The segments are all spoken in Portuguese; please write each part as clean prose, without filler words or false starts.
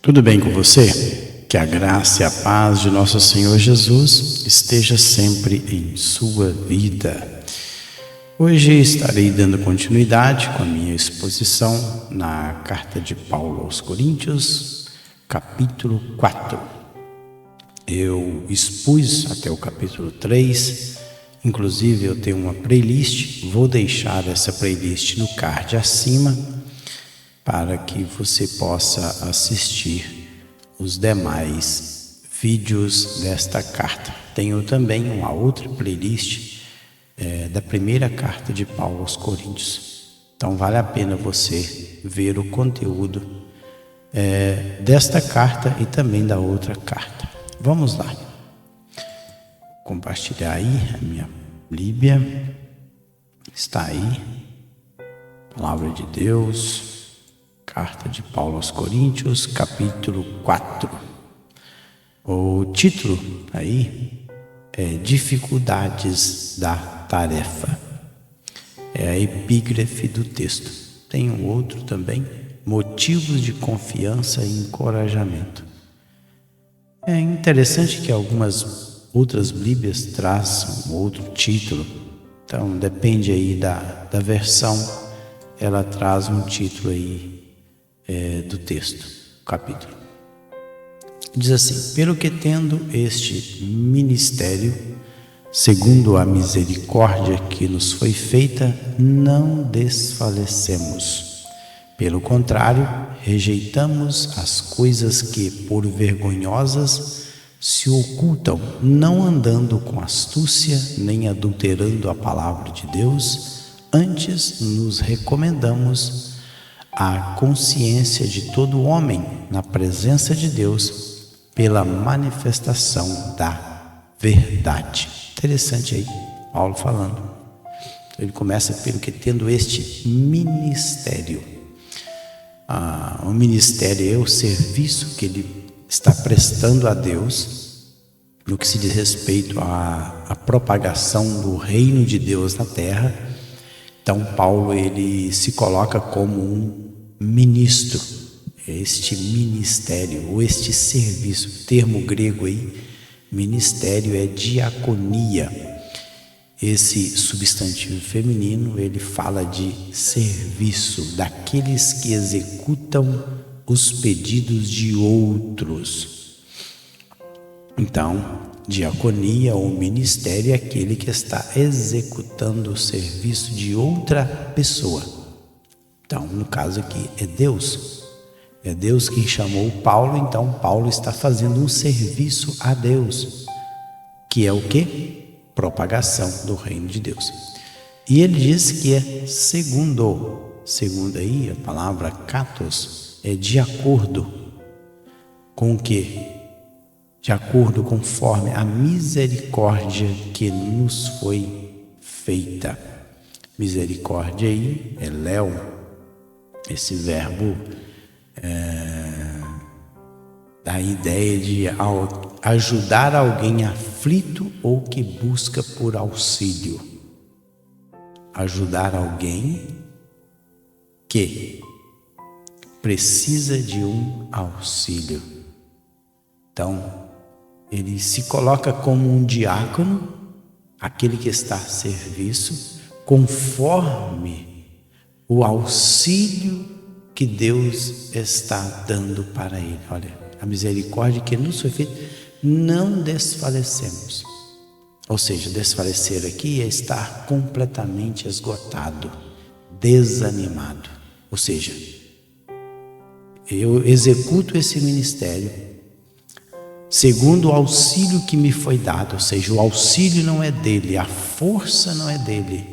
Tudo bem com você? Que a graça e a paz de nosso Senhor Jesus esteja sempre em sua vida. Hoje estarei dando continuidade com a minha exposição na carta de Paulo aos Coríntios, capítulo 4. Eu expus até o capítulo 3, inclusive eu tenho uma playlist, vou deixar essa playlist no card acima, para que você possa assistir os demais vídeos desta carta. Tenho também uma outra playlist da primeira carta de Paulo aos Coríntios. Então vale a pena você ver o conteúdo desta carta e também da outra carta. Vamos lá. Compartilhar aí a minha Bíblia. Está aí. Palavra de Deus. Carta de Paulo aos Coríntios, capítulo 4. O título aí é Dificuldades da Tarefa. É a epígrafe do texto. Tem um outro também, Motivos de Confiança e Encorajamento. É interessante que algumas outras Bíblias trazem outro título. Então depende aí da versão, ela traz um título aí do texto, capítulo. Diz assim: pelo que tendo este ministério, segundo a misericórdia que nos foi feita, não desfalecemos. Pelo contrário, rejeitamos as coisas que, por vergonhosas, se ocultam, não andando com astúcia, nem adulterando a palavra de Deus, antes nos recomendamos a consciência de todo homem na presença de Deus pela manifestação da verdade. Interessante aí, Paulo falando. Ele começa pelo que tendo este ministério. O ministério é o serviço que ele está prestando a Deus no que se diz respeito à propagação do reino de Deus na terra. Então Paulo ele se coloca como um ministro, este ministério ou este serviço. O termo grego aí, ministério, é diaconia. Esse substantivo feminino ele fala de serviço, daqueles que executam os pedidos de outros. Então, diaconia ou ministério é aquele que está executando o serviço de outra pessoa. Então, no caso aqui, é Deus. É Deus quem chamou Paulo, então Paulo está fazendo um serviço a Deus, que é o quê? Propagação do reino de Deus. E ele diz que é segundo aí, a palavra katos é de acordo com o quê? De acordo conforme a misericórdia que nos foi feita. Misericórdia aí é léo, esse verbo dá a ideia de ajudar alguém aflito ou que busca por auxílio. Ajudar alguém que precisa de um auxílio. Então, ele se coloca como um diácono, aquele que está a serviço, conforme o auxílio que Deus está dando para ele. Olha, a misericórdia que nos foi feita, não desfalecemos. Ou seja, desfalecer aqui é estar completamente esgotado, desanimado. Ou seja, eu executo esse ministério segundo o auxílio que me foi dado, ou seja, o auxílio não é dele, a força não é dele,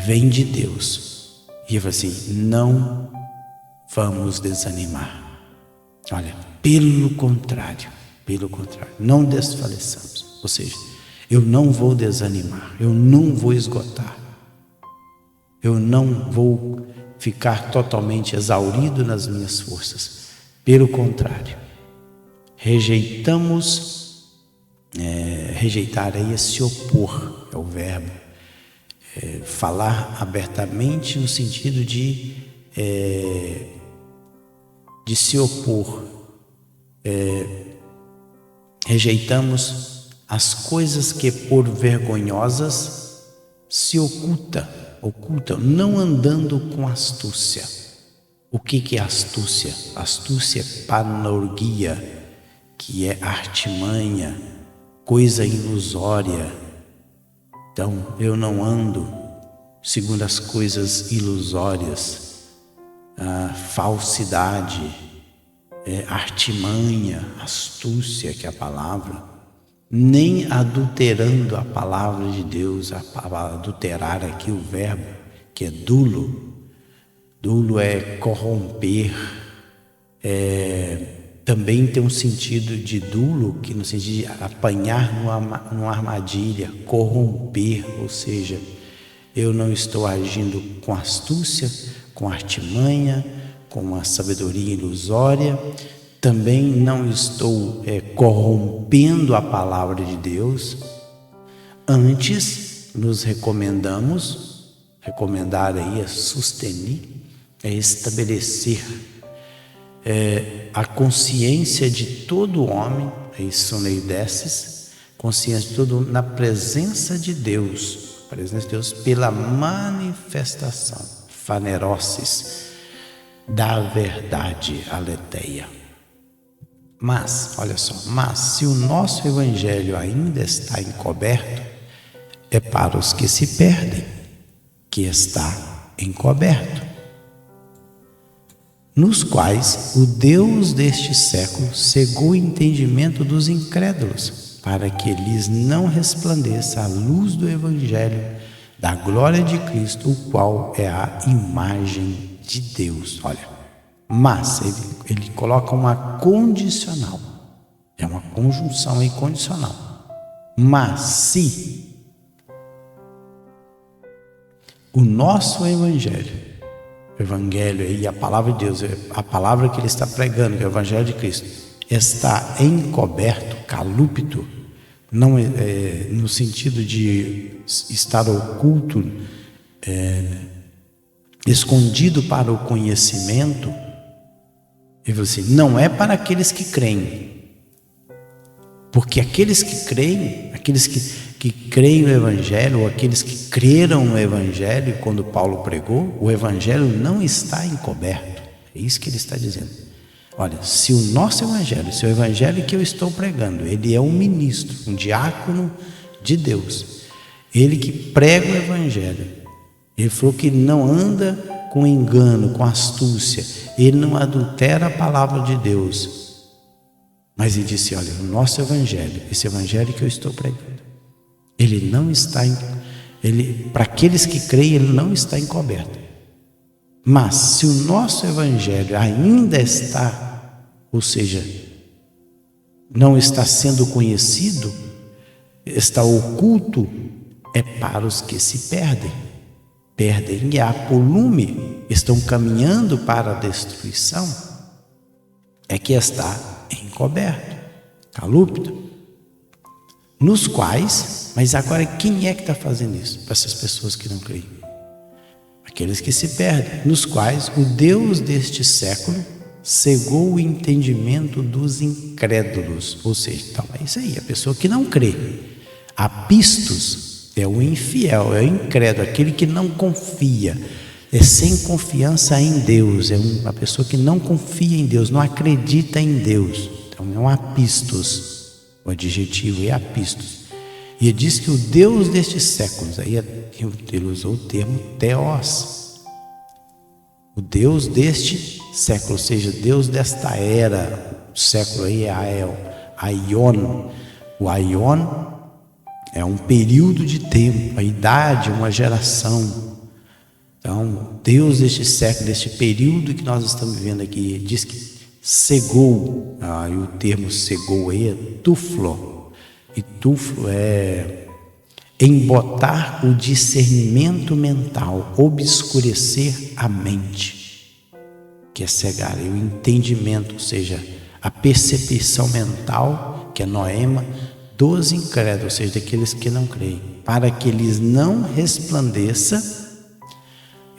vem de Deus. E eu falo assim, não vamos desanimar. Olha, pelo contrário, não desfaleçamos. Ou seja, eu não vou desanimar, eu não vou esgotar, eu não vou ficar totalmente exaurido nas minhas forças. Pelo contrário, rejeitar aí é se opor, é o verbo. Falar abertamente no sentido de de se opor. Rejeitamos as coisas que por vergonhosas se ocultam, não andando com astúcia. O que é astúcia? Astúcia é panorgia, que é artimanha, coisa ilusória. Então, eu não ando segundo as coisas ilusórias, a falsidade, artimanha, astúcia, que é a palavra, nem adulterando a palavra de Deus. Adulterar aqui o verbo, que é dulo. Dulo é corromper, também tem um sentido de dulo, que no sentido de apanhar numa armadilha, corromper, ou seja, eu não estou agindo com astúcia, com artimanha, com uma sabedoria ilusória, também não estou corrompendo a palavra de Deus. Antes, nos recomendar aí é sustenir, é estabelecer a consciência de todo homem, aí são leideces, consciência de todo homem na presença de Deus, pela manifestação, faneroses, da verdade aletheia. Mas, olha só, se o nosso evangelho ainda está encoberto, é para os que se perdem que está encoberto, nos quais o Deus deste século cegou o entendimento dos incrédulos, para que lhes não resplandeça a luz do evangelho da glória de Cristo, o qual é a imagem de Deus. Olha, mas ele coloca uma condicional, é uma conjunção aí condicional. Mas se o nosso evangelho aí, a palavra de Deus, a palavra que ele está pregando, que é o evangelho de Cristo, está encoberto, calúpito, não no sentido de estar oculto, escondido para o conhecimento. Ele falou assim, não é para aqueles que creem, porque aqueles que creem, aqueles que creem no evangelho, ou aqueles que creram no evangelho, quando Paulo pregou, o evangelho não está encoberto. É isso que ele está dizendo. Olha, se o nosso evangelho, se o evangelho que eu estou pregando, ele é um ministro, um diácono de Deus, ele que prega o evangelho, ele falou que não anda com engano, com astúcia, ele não adultera a palavra de Deus, mas ele disse, olha, o nosso evangelho, esse evangelho que eu estou pregando, ele não está, para aqueles que creem, ele não está encoberto. Mas se o nosso evangelho ainda está, ou seja, não está sendo conhecido, está oculto, é para os que se perdem e há polume, estão caminhando para a destruição, é que está encoberto, calúpito, nos quais, mas agora quem é que está fazendo isso para essas pessoas que não creem? Aqueles que se perdem, nos quais o Deus deste século cegou o entendimento dos incrédulos, ou seja, então é isso aí, a pessoa que não crê. Apistos é o infiel, é o incrédulo, aquele que não confia, é sem confiança em Deus, é uma pessoa que não confia em Deus, não acredita em Deus. Então é um apistos, o adjetivo é apistos. E ele diz que o Deus destes séculos, aí ele usou o termo Theos, o Deus deste século, ou seja, Deus desta era. O século aí é Aion. O Aion é um período de tempo, a idade, uma geração. Então, Deus deste século, deste período que nós estamos vivendo aqui, diz que cegou, e o termo cegou aí é tuflo, e tuflo é embotar o discernimento mental, obscurecer a mente, que é cegar, o entendimento, ou seja, a percepção mental, que é noema, dos incrédulos, ou seja, daqueles que não creem, para que eles não resplandeça,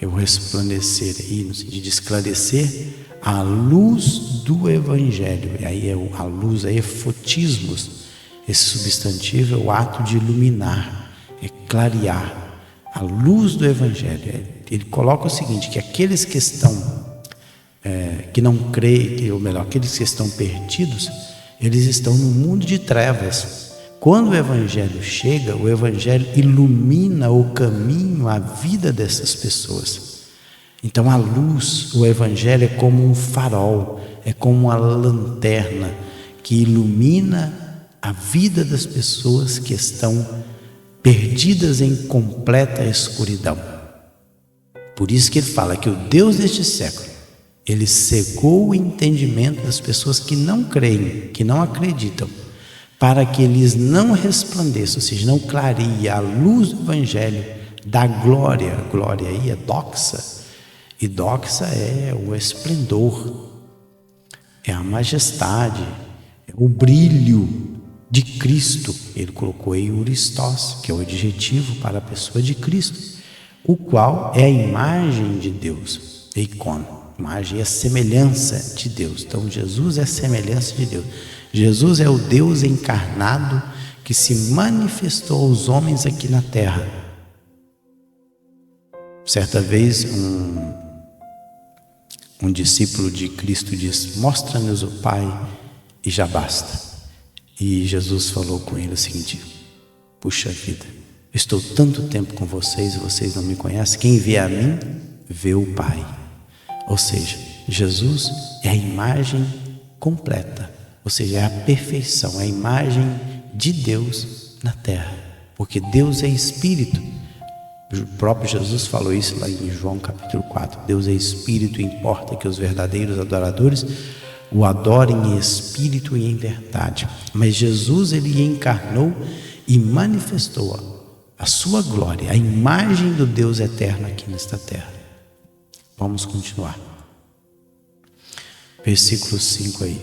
eu vou resplandecer aí no sentido de esclarecer a luz do Evangelho. E aí a luz aí é fotismos. Esse substantivo é o ato de iluminar, é clarear. A luz do Evangelho. Ele coloca o seguinte, que aqueles que estão, que não creem, ou melhor, aqueles que estão perdidos, eles estão no mundo de trevas. Quando o Evangelho chega, o Evangelho ilumina o caminho, a vida dessas pessoas. Então a luz, o Evangelho é como um farol, é como uma lanterna que ilumina a vida das pessoas que estão perdidas em completa escuridão. Por isso que ele fala que o Deus deste século, ele cegou o entendimento das pessoas que não creem, que não acreditam, para que eles não resplandeçam, ou seja, não clareiem a luz do Evangelho da glória. Glória aí é doxa, e doxa é o esplendor, é a majestade, é o brilho de Cristo. Ele colocou aí Uristos, que é o adjetivo para a pessoa de Cristo, o qual é a imagem de Deus, eikon, imagem é a semelhança de Deus. Então Jesus é a semelhança de Deus. Jesus é o Deus encarnado que se manifestou aos homens aqui na terra. Certa vez um discípulo de Cristo disse: mostra-nos o Pai e já basta. E Jesus falou com ele o seguinte: puxa vida, estou tanto tempo com vocês e vocês não me conhecem. Quem vê a mim, vê o Pai. Ou seja, Jesus é a imagem completa, ou seja, é a perfeição, é a imagem de Deus na terra, porque Deus é Espírito. O próprio Jesus falou isso lá em João capítulo 4. Deus é Espírito e importa que os verdadeiros adoradores o adorem em espírito e em verdade. Mas Jesus, ele encarnou e manifestou a sua glória, a imagem do Deus eterno aqui nesta terra. Vamos continuar. Versículo 5 aí.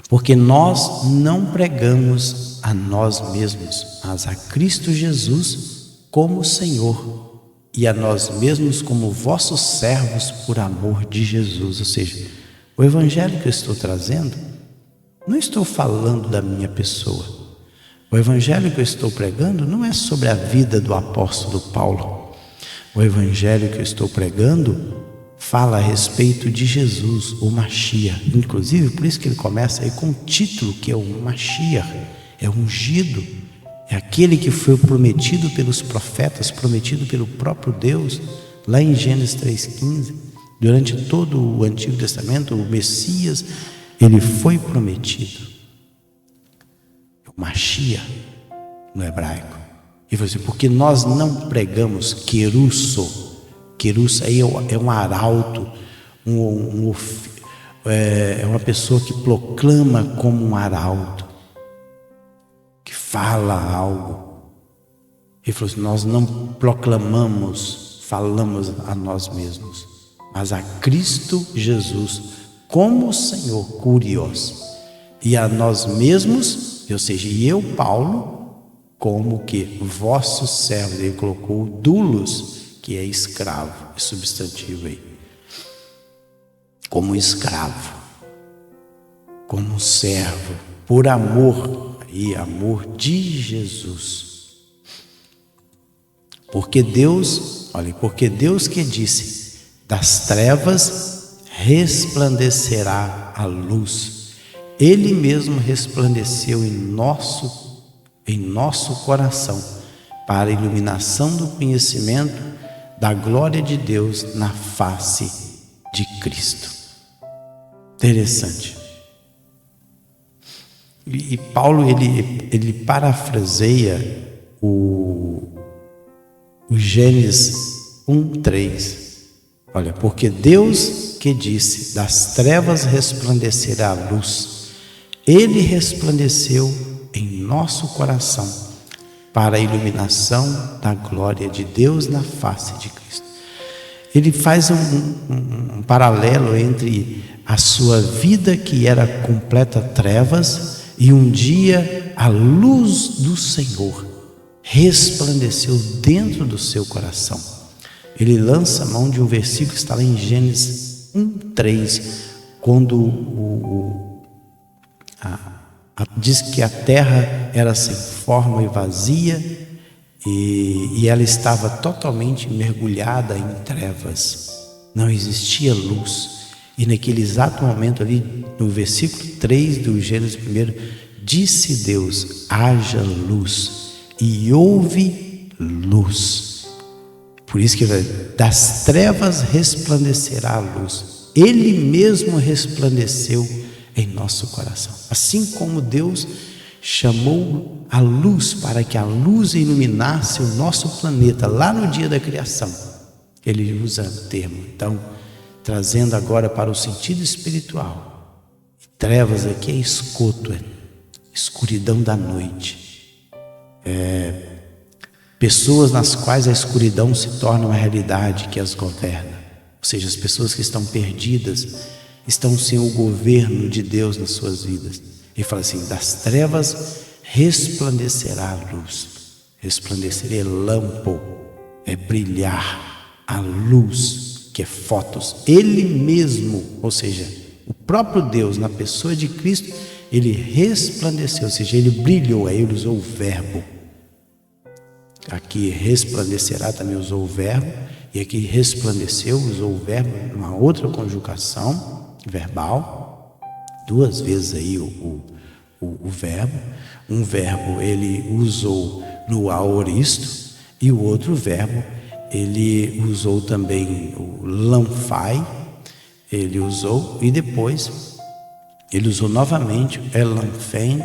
Porque nós não pregamos a nós mesmos, mas a Cristo Jesus como Senhor, e a nós mesmos como vossos servos por amor de Jesus. Ou seja, o Evangelho que eu estou trazendo, não estou falando da minha pessoa. O Evangelho que eu estou pregando não é sobre a vida do apóstolo Paulo. O Evangelho que eu estou pregando fala a respeito de Jesus, o Mashiach. Inclusive, por isso que ele começa aí com o título, que é o Mashiach, é ungido, é aquele que foi prometido pelos profetas, prometido pelo próprio Deus, lá em Gênesis 3,15. Durante todo o Antigo Testamento, o Messias, ele foi prometido. O Mashiach, no hebraico. E você, porque nós não pregamos querusso. Querusso aí é um arauto, é uma pessoa que proclama como um arauto, que fala algo. Ele falou assim: nós não proclamamos, falamos a nós mesmos, mas a Cristo Jesus como Senhor, curios, e a nós mesmos, ou seja, e eu, Paulo, como que vossos servos. Ele colocou doulos, que é escravo, é substantivo aí, como escravo, como servo, por amor, e amor de Jesus. Porque Deus, olha, porque Deus que disse: das trevas resplandecerá a luz, Ele mesmo resplandeceu em nosso coração, para a iluminação do conhecimento da glória de Deus na face de Cristo. Interessante. E Paulo, ele parafraseia o Gênesis 1:3. Olha, porque Deus que disse: das trevas resplandecerá a luz, Ele resplandeceu em nosso coração para a iluminação da glória de Deus na face de Cristo. Ele faz um paralelo entre a sua vida, que era completa trevas, e um dia a luz do Senhor resplandeceu dentro do seu coração. Ele lança a mão de um versículo que está lá em Gênesis 1:3, quando diz que a terra era sem forma e vazia, e ela estava totalmente mergulhada em trevas, não existia luz. E naquele exato momento ali, no versículo 3 do Gênesis 1, disse Deus: haja luz, e houve luz. Por isso que das trevas resplandecerá a luz. Ele mesmo resplandeceu em nosso coração. Assim como Deus chamou a luz para que a luz iluminasse o nosso planeta lá no dia da criação, Ele usa o termo. Então, trazendo agora para o sentido espiritual, trevas aqui é esgoto, é escuridão da noite, pessoas nas quais a escuridão se torna uma realidade que as governa, ou seja, as pessoas que estão perdidas estão sem o governo de Deus nas suas vidas. Ele fala assim: das trevas resplandecerá a luz. Resplandecer é lampo, é brilhar, a luz, que é fotos. Ele mesmo, ou seja, o próprio Deus na pessoa de Cristo, ele resplandeceu, ou seja, ele brilhou. Aí ele usou o verbo. Aqui resplandecerá também usou o verbo, e aqui resplandeceu usou o verbo numa outra conjugação verbal, duas vezes aí o verbo. Um verbo ele usou no aoristo, e o outro verbo ele usou também o lamphai, ele usou, e depois ele usou novamente elamphen,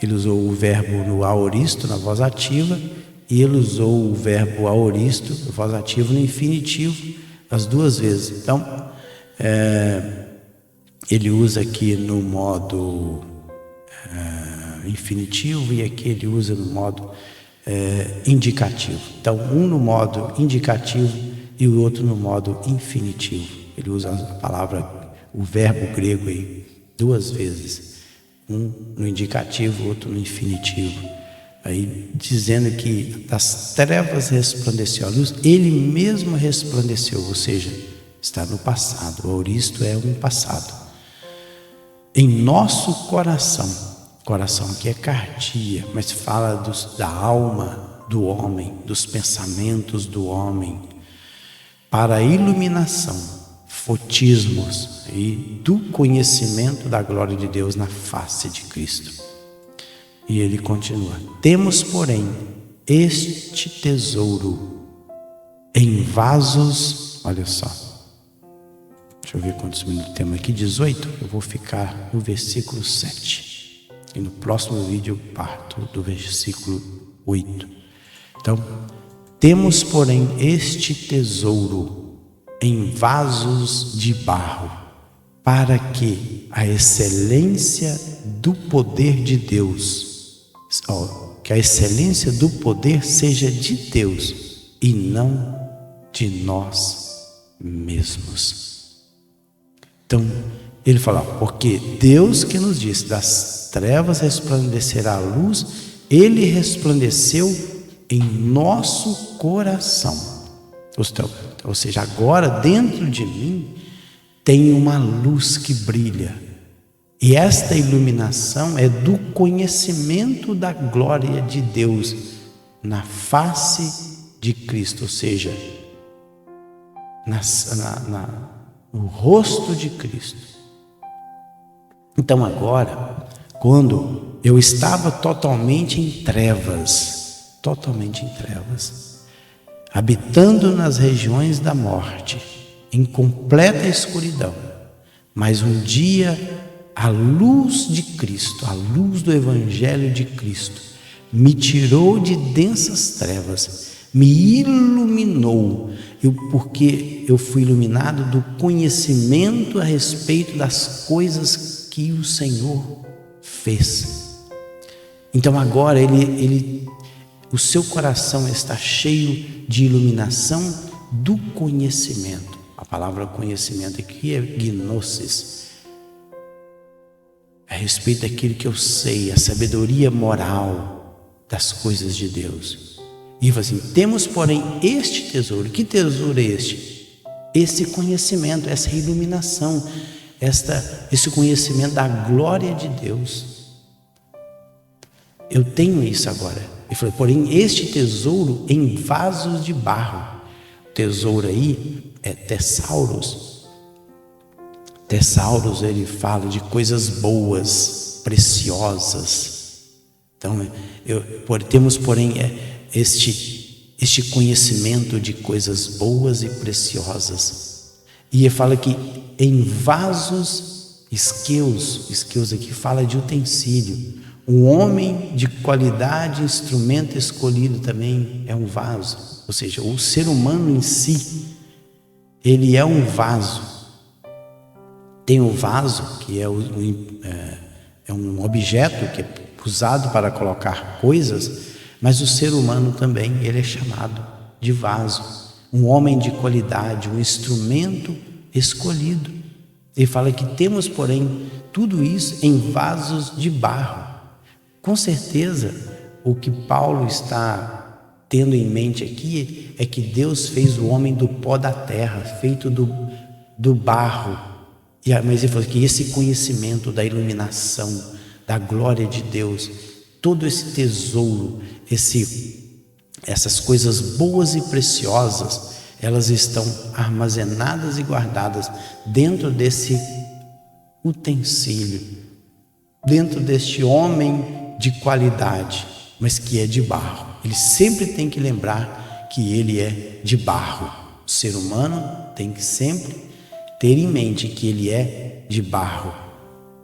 ele usou o verbo no aoristo, na voz ativa, e ele usou o verbo aoristo, voz ativa, no infinitivo, as duas vezes. Então, ele usa aqui no modo infinitivo, e aqui ele usa no modo indicativo. Então, um no modo indicativo e o outro no modo infinitivo. Ele usa a palavra, o verbo grego aí, duas vezes. Um no indicativo, outro no infinitivo. Aí dizendo que das trevas resplandeceu a luz, ele mesmo resplandeceu, ou seja, está no passado. O aoristo é um passado. Em nosso coração, coração aqui é cardia, mas fala da alma do homem, dos pensamentos do homem, para a iluminação, fotismos e do conhecimento da glória de Deus na face de Cristo. E ele continua: temos, porém, este tesouro em vasos, olha só, deixa eu ver quantos minutos temos aqui, 18, eu vou ficar no versículo 7, e no próximo vídeo eu parto do versículo 8. Então, temos, porém, este tesouro em vasos de barro, para que a excelência do poder de Deus, que a excelência do poder seja de Deus e não de nós mesmos. Então, ele fala, porque Deus que nos disse, das trevas resplandecerá a luz, ele resplandeceu em nosso coração. Ou seja, agora dentro de mim tem uma luz que brilha. E esta iluminação é do conhecimento da glória de Deus na face de Cristo, ou seja, no rosto de Cristo. Então agora, quando eu estava totalmente em trevas, habitando nas regiões da morte, em completa escuridão, mas um dia a luz de Cristo, a luz do Evangelho de Cristo, me tirou de densas trevas, me iluminou, porque eu fui iluminado do conhecimento a respeito das coisas que o Senhor fez. Então agora o seu coração está cheio de iluminação do conhecimento. A palavra conhecimento aqui é gnosis, a respeito daquilo que eu sei, a sabedoria moral das coisas de Deus. E assim, temos porém este tesouro. Que tesouro é este? esse conhecimento, essa iluminação, esse conhecimento da glória de Deus. Eu tenho isso agora. Ele falou, porém este tesouro em vasos de barro. O tesouro aí é Tesauros. Tesauros, ele fala de coisas boas, preciosas. Então, temos, porém, este conhecimento de coisas boas e preciosas. E ele fala que em vasos isqueus aqui fala de utensílio. Um homem de qualidade, instrumento escolhido também é um vaso. Ou seja, o ser humano em si, ele é um vaso. Tem o vaso, que é um objeto que é usado para colocar coisas, mas o ser humano também, ele é chamado de vaso. Um homem de qualidade, um instrumento escolhido. Ele fala que temos, porém, tudo isso em vasos de barro. Com certeza, o que Paulo está tendo em mente aqui é que Deus fez o homem do pó da terra, feito do barro. Mas ele falou que esse conhecimento da iluminação, da glória de Deus, todo esse tesouro, essas coisas boas e preciosas, elas estão armazenadas e guardadas dentro desse utensílio, dentro deste homem de qualidade, mas que é de barro. Ele sempre tem que lembrar que ele é de barro. O ser humano tem que sempre ter em mente que ele é de barro.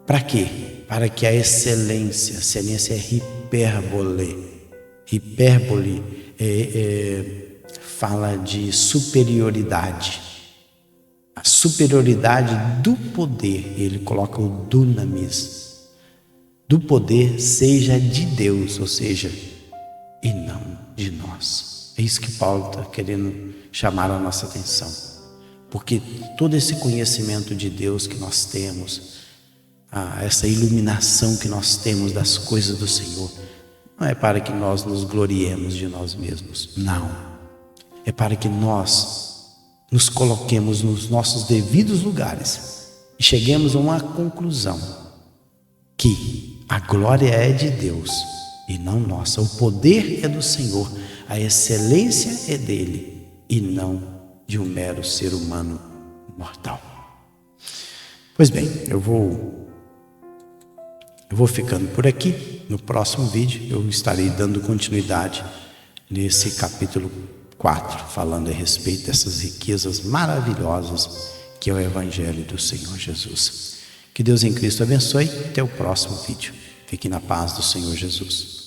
Para quê? Para que a excelência é hipérbole. Hipérbole fala de superioridade. A superioridade do poder, ele coloca o dunamis, do poder seja de Deus, ou seja, e não de nós. É isso que Paulo está querendo chamar a nossa atenção. Porque todo esse conhecimento de Deus que nós temos, essa iluminação que nós temos das coisas do Senhor, não é para que nós nos gloriemos de nós mesmos, não. É para que nós nos coloquemos nos nossos devidos lugares e cheguemos a uma conclusão, que a glória é de Deus e não nossa. O poder é do Senhor, a excelência é dele e não de um mero ser humano mortal. Pois bem, eu vou ficando por aqui. No próximo vídeo eu estarei dando continuidade nesse capítulo 4, falando a respeito dessas riquezas maravilhosas que é o Evangelho do Senhor Jesus. Que Deus em Cristo abençoe. Até o próximo vídeo. Fique na paz do Senhor Jesus.